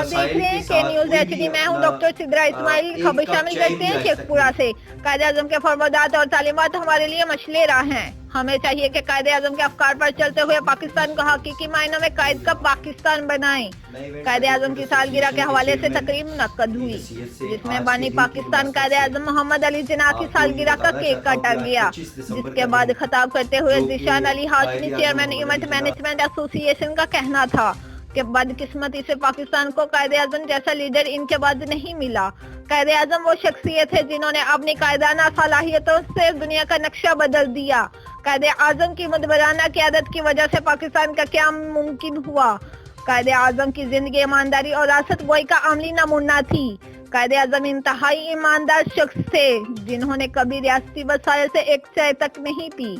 देख रहे हैं के न्यूज HD। मैं हूं डॉक्टर सिद्रा इस्माइल। खबर शामिल करते हैं शेखपुरा से। कायदे आजम के फरमादात और तालीमात हमारे लिए मशले राह हैं। हमें चाहिए कि कायदे आजम के अफकार पर चलते हुए पाकिस्तान को हकीकी मायनों में कायद का पाकिस्तान बनाएं। कायदे आजम की सालगिरह के हवाले से तकरीब मुनक्कद हुई, जिसमें बानी पाकिस्तान कायदे आजम मोहम्मद अली जिन्ना की सालगिरह का केक काटा गया। जिसके बाद खिताब करते हुए Zeeshan Ali Hashmi, chairman event management association का कहना था कि बदकिस्मती से पाकिस्तान को कायदे आजम जैसा लीडर इनके बाद नहीं मिला। कायदे आजम वो शख्सियत है जिन्होंने अपनी कायदाना सलाहियतों से दुनिया का नक्शा बदल दिया। कायदे आजम की मुदबराना क़यादत की वजह से पाकिस्तान का क़याम मुमकिन हुआ। कायदे आजम की जिंदगी ईमानदारी और रासत गोई का अमली नमूना थी। कायदे आजम इंतहाई ईमानदार शख्स थे जिन्होंने कभी रियासती वसाइल से एक चाय तक नहीं पी।